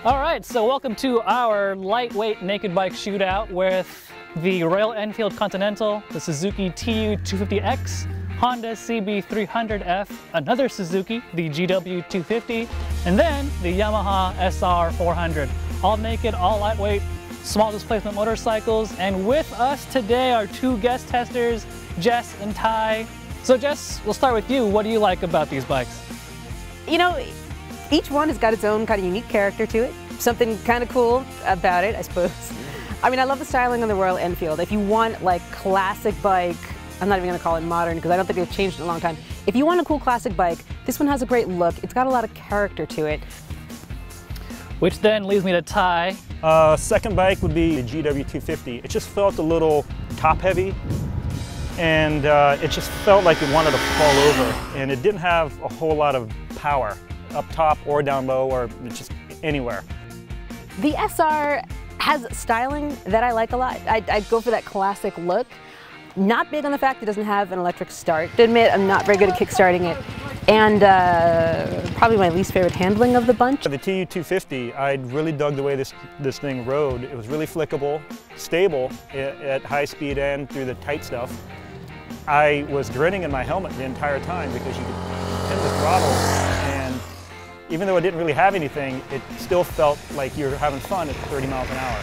All right, so welcome to our lightweight naked bike shootout with the Royal Enfield Continental, the Suzuki GW250X, Honda CB300F, another Suzuki, the GW250, and then the Yamaha SR400. All naked, all lightweight, small displacement motorcycles. And with us today are two guest testers, Jess and Ty. So Jess, we'll start with you. What do you like about these bikes? You know, each one has got its own kind of unique character to it. Something kind of cool about it, I suppose. I mean, I love the styling on the Royal Enfield. If you want like classic bike, I'm not even gonna call it modern because I don't think they've changed in a long time. If you want a cool classic bike, this one has a great look. It's got a lot of character to it. Which then leads me to Ty. Second bike would be the GW250. It just felt a little top heavy, and it just felt like it wanted to fall over, and it didn't have a whole lot of power up top or down low or just anywhere. The SR has styling that I like a lot. I'd go for that classic look. Not big on the fact it doesn't have an electric start. To admit, I'm not very good at kickstarting it. And probably my least favorite handling of the bunch. The TU250, I really dug the way this thing rode. It was really flickable, stable at high speed and through the tight stuff. I was grinning in my helmet the entire time because you could pin the throttle, and even though it didn't really have anything, it still felt like you were having fun at 30 miles an hour.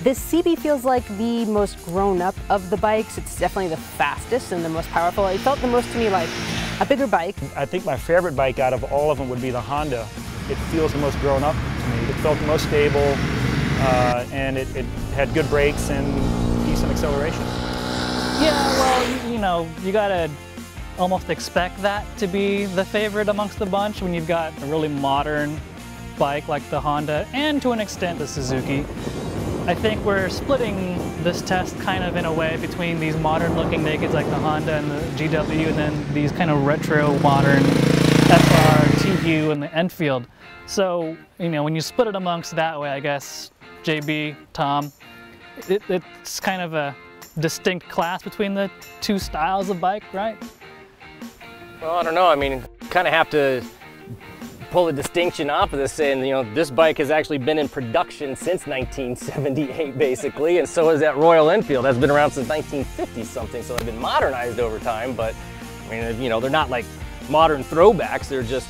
This CB feels like the most grown up of the bikes. It's definitely the fastest and the most powerful. It felt the most to me like a bigger bike. I think my favorite bike out of all of them would be the Honda. It feels the most grown up to me. It felt the most stable, and it had good brakes and decent acceleration. Yeah, well, you know, you gotta almost expect that to be the favorite amongst the bunch when you've got a really modern bike like the Honda and to an extent the Suzuki. I think we're splitting this test kind of in a way between these modern looking nakeds like the Honda and the GW, and then these kind of retro modern FR, TU, and the Enfield. So, you know, when you split it amongst that way, I guess, JB, Tom, it's kind of a distinct class between the two styles of bike, right? Well, I don't know. I mean, kind of have to pull a distinction off of this, saying, you know, this bike has actually been in production since 1978, basically, and so has that Royal Enfield. That's been around since 1950 something, so they've been modernized over time. But I mean, you know, they're not like modern throwbacks. They're just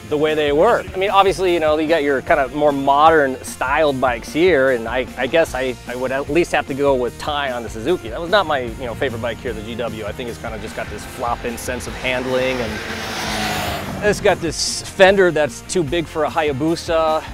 the way they were. I mean, obviously, you know, you got your kind of more modern styled bikes here, and I guess I would at least have to go with Ty on the Suzuki. That was not my, you know, favorite bike here, the GW. I think it's kind of just got this flop-in sense of handling, and it's got this fender that's too big for a Hayabusa.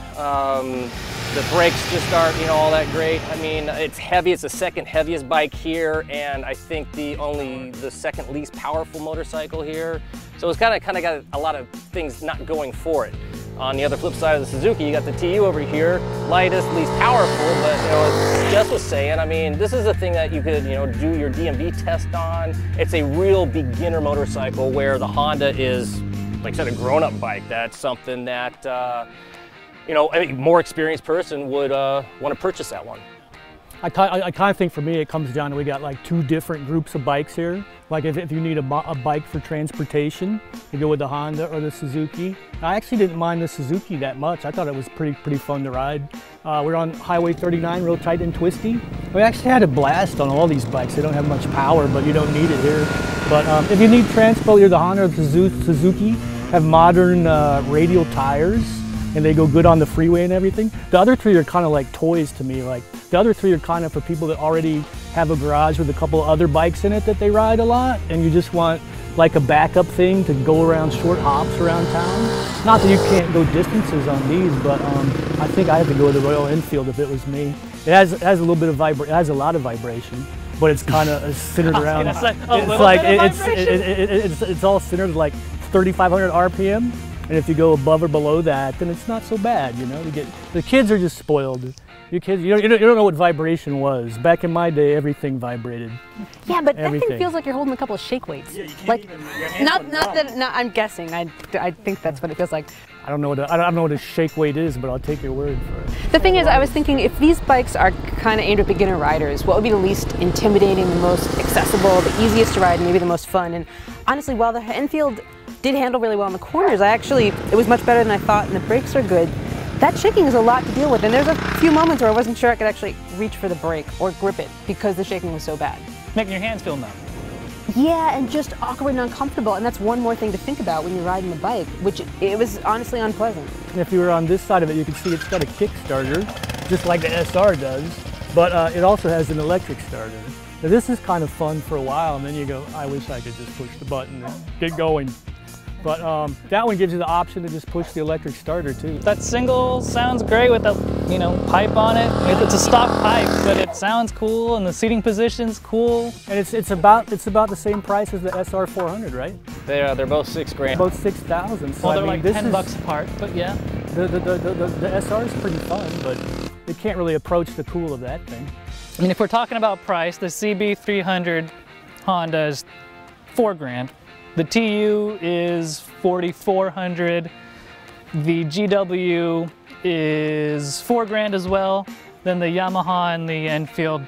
The brakes just aren't, you know, all that great. I mean, it's heavy. It's the second heaviest bike here, and I think the second least powerful motorcycle here. So it's kind of got a lot of things not going for it. On the other flip side of the Suzuki, you got the TU over here, lightest, least powerful, but you know, as Jess was saying, I mean, this is a thing that you could, you know, do your DMV test on. It's a real beginner motorcycle, where the Honda is, like I said, a grown-up bike. That's something that, you know, a more experienced person would want to purchase that one. I kind of think for me it comes down to, we got like two different groups of bikes here. Like if you need a bike for transportation, you go with the Honda or the Suzuki. I actually didn't mind the Suzuki that much. I thought it was pretty fun to ride. We're on Highway 39, real tight and twisty. We actually had a blast on all these bikes. They don't have much power, but you don't need it here. But if you need transpo, either the Honda or the Suzuki have modern radial tires, and they go good on the freeway and everything. The other three are kind of like toys to me. Like the other three are kind of for people that already have a garage with a couple of other bikes in it that they ride a lot, and you just want like a backup thing to go around short hops around town. Not that you can't go distances on these, but I think I have to go with the Royal Enfield if it was me. It has a little bit of it has a lot of vibration, but it's kind of centered around. It's all centered like 3,500 RPM. And if you go above or below that, then it's not so bad, you know. The kids are just spoiled. You kids, you don't know what vibration was. Back in my day, everything vibrated. Yeah, but that thing feels like you're holding a couple of shake weights. Yeah, you can't like, I'm guessing. I think that's what it feels like. I don't know what a shake weight is, but I'll take your word for it. The thing is, I was thinking, if these bikes are kind of aimed at beginner riders, what would be the least intimidating, the most accessible, the easiest to ride, and maybe the most fun? And honestly, while the Enfield did handle really well in the corners, it was much better than I thought, and the brakes are good. That shaking is a lot to deal with, and there's a few moments where I wasn't sure I could actually reach for the brake or grip it because the shaking was so bad. Making your hands feel numb. Yeah, and just awkward and uncomfortable, and that's one more thing to think about when you're riding the bike, which it was honestly unpleasant. If you were on this side of it, you can see it's got a Kickstarter, just like the SR does, but it also has an electric starter. Now, this is kind of fun for a while, and then you go, I wish I could just push the button and get going. But that one gives you the option to just push the electric starter too. That single sounds great with the, you know, pipe on it. It's a stock pipe, but it sounds cool, and the seating position's cool. And it's about the same price as the SR400, right? They're both $6,000. Both 6,000. So Well, they're I mean, like $10 apart, but yeah. The SR is pretty fun, but it can't really approach the cool of that thing. I mean, if we're talking about price, the CB300 Honda is $4,000. The TU is $4,400. The GW is $4,000 as well. Then the Yamaha and the Enfield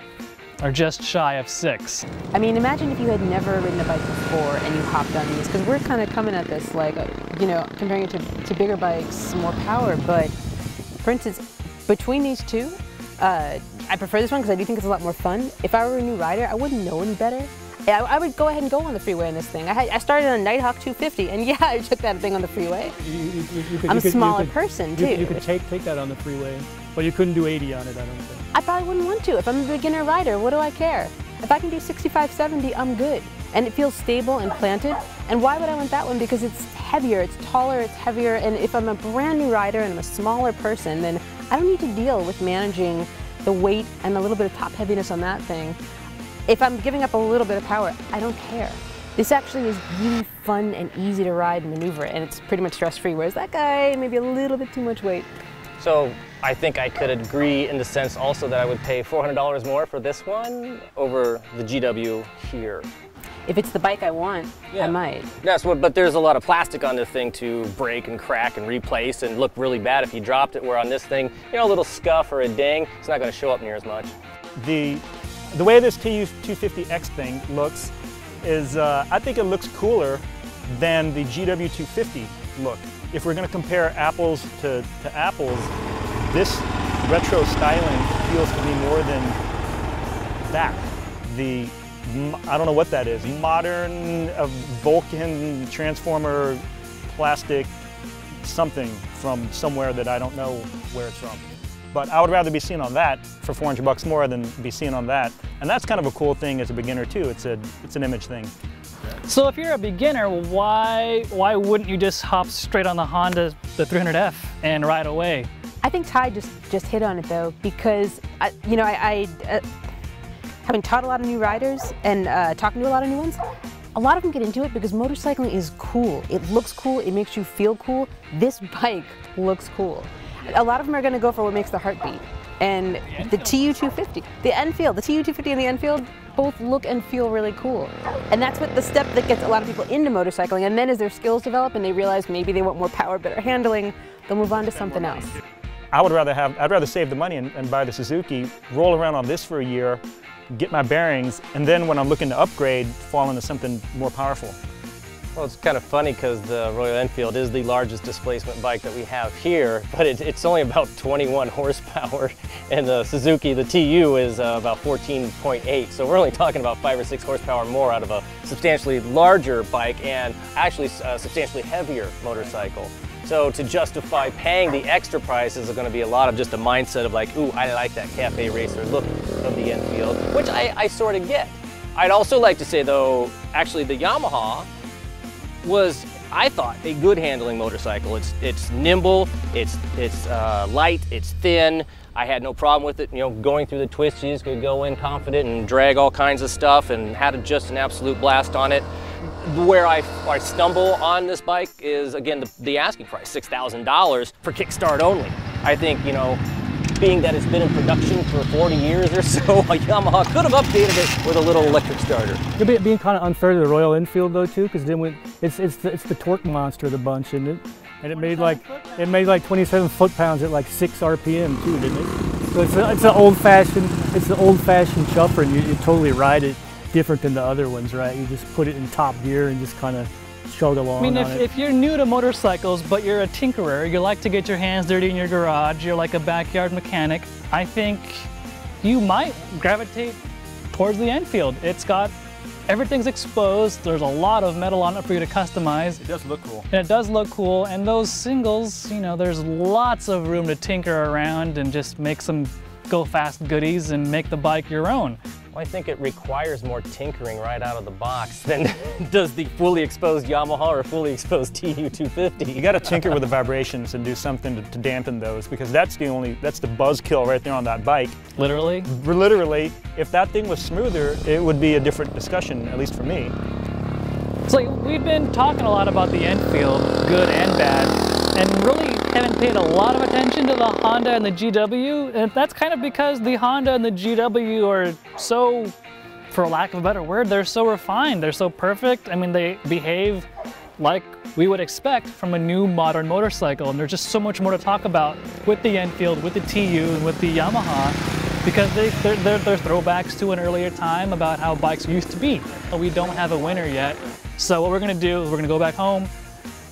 are just shy of $6,000. I mean, imagine if you had never ridden a bike before and you hopped on these, because we're kind of coming at this like, you know, comparing it to bigger bikes, more power, but for instance, between these two, I prefer this one because I do think it's a lot more fun. If I were a new rider, I wouldn't know any better. I would go ahead and go on the freeway in this thing. I started on a Nighthawk 250, and yeah, I took that thing on the freeway. I'm a smaller person, too. You could take that on the freeway, but you couldn't do 80 on it, I don't think. I probably wouldn't want to. If I'm a beginner rider, what do I care? If I can do 65, 70, I'm good. And it feels stable and planted. And why would I want that one? Because it's heavier, it's taller, it's heavier, and if I'm a brand new rider and I'm a smaller person, then I don't need to deal with managing the weight and a little bit of top heaviness on that thing. If I'm giving up a little bit of power, I don't care. This actually is really fun and easy to ride and maneuver, and it's pretty much stress-free, whereas that guy, maybe a little bit too much weight. So I think I could agree in the sense also that I would pay $400 more for this one over the GW here. If it's the bike I want, I might. That's what, but there's a lot of plastic on this thing to break and crack and replace and look really bad if you dropped it, where on this thing, you know, a little scuff or a ding, it's not going to show up near as much. The way this TU250X thing looks is, I think it looks cooler than the GW250 look. If we're going to compare apples to apples, this retro styling feels to me more than that. I don't know what that is, modern Vulcan transformer plastic something from somewhere that I don't know where it's from. But I would rather be seen on that for $400 more than be seen on that. And that's kind of a cool thing as a beginner too. It's an image thing. So if you're a beginner, why wouldn't you just hop straight on the Honda, the 300F, and ride away? I think Ty just hit on it though, because you know, having taught a lot of new riders and talking to a lot of new ones, a lot of them get into it because motorcycling is cool. It looks cool, it makes you feel cool. This bike looks cool. A lot of them are going to go for what makes the heart beat. And the TU250, the Enfield, the TU250 and the Enfield both look and feel really cool. And that's what the step that gets a lot of people into motorcycling. And then as their skills develop and they realize maybe they want more power, better handling, they'll move on to something else. I'd rather save the money and buy the Suzuki, roll around on this for a year, get my bearings, and then when I'm looking to upgrade, fall into something more powerful. Well, it's kind of funny because the Royal Enfield is the largest displacement bike that we have here, but it's only about 21 horsepower, and the Suzuki, the TU, is about 14.8, so we're only talking about 5 or 6 horsepower more out of a substantially larger bike and actually a substantially heavier motorcycle. So to justify paying the extra price is going to be a lot of just a mindset of like, ooh, I like that cafe racer look of the Enfield, which I sort of get. I'd also like to say though, actually the Yamaha was, I thought, a good handling motorcycle. It's nimble, it's light, it's thin. I had no problem with it, you know, going through the twists. You just could go in confident and drag all kinds of stuff and had just an absolute blast on it. Where I stumble on this bike is, again, the asking price, $6,000 for kickstart only. I think, you know, being that it's been in production for 40 years or so, a Yamaha could have updated it with a little electric starter. You're being kind of unfair to the Royal Enfield though too, because then it's the torque monster of the bunch, isn't it? And it made like 27 foot-pounds at like 6 RPM too, didn't it? So it's the old-fashioned chuffer, and you totally ride it different than the other ones, right? You just put it in top gear and just kind of struggle along I mean, on it. if you're new to motorcycles, but you're a tinkerer, you like to get your hands dirty in your garage, you're like a backyard mechanic, I think you might gravitate towards the Enfield. Everything's exposed, there's a lot of metal on it for you to customize. It does look cool. And it does look cool, and those singles, you know, there's lots of room to tinker around and just make some go fast goodies and make the bike your own. Well, I think it requires more tinkering right out of the box than does the fully exposed Yamaha or fully exposed TU250. You got to tinker with the vibrations and do something to dampen those, because that's the buzz kill right there on that bike. Literally. Literally, if that thing was smoother, it would be a different discussion, at least for me. So we've been talking a lot about the Enfield, good and bad, and really haven't paid a lot of attention to the Honda and the GW, and that's kind of because the Honda and the GW are so, for lack of a better word, they're so refined, they're so perfect. I mean, they behave like we would expect from a new modern motorcycle, and there's just so much more to talk about with the Enfield, with the TU, and with the Yamaha, because they're throwbacks to an earlier time about how bikes used to be. We don't have a winner yet, so what we're gonna do is we're gonna go back home,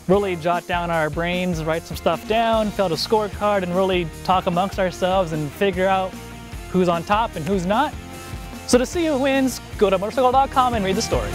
really jot down our brains, write some stuff down, fill out a scorecard, and really talk amongst ourselves and figure out who's on top and who's not. So to see who wins, go to motorcycle.com and read the story.